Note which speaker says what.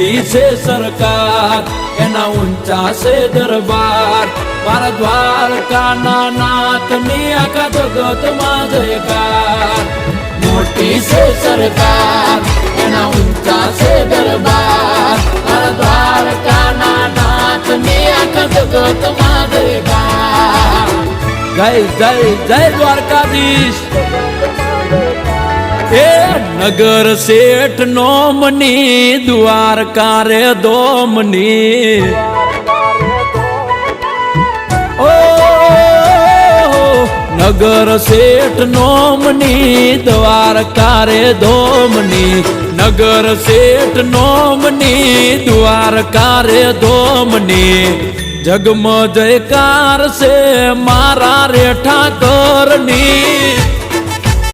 Speaker 1: મોટી છે સરકાર એના ઊંચા છે દરબાર મારા દ્વારકાના નાથની આખા જગતમાં જયકાર મોટી છે સરકાર એના ઊંચા છે દરબાર મારા દ્વારકાના નાથની આખા જગતમાં જયકાર જય જય જય દ્વારકાધીશ એ નગર શેઠ નોમની દ્વારકા રે દોમની ઓ નગર શેઠ નોમની દ્વારકા રે દોમની નગર શેઠ નોમની દ્વારકા રે દોમની જગમ જયકાર છે મારા રે ઠાકરની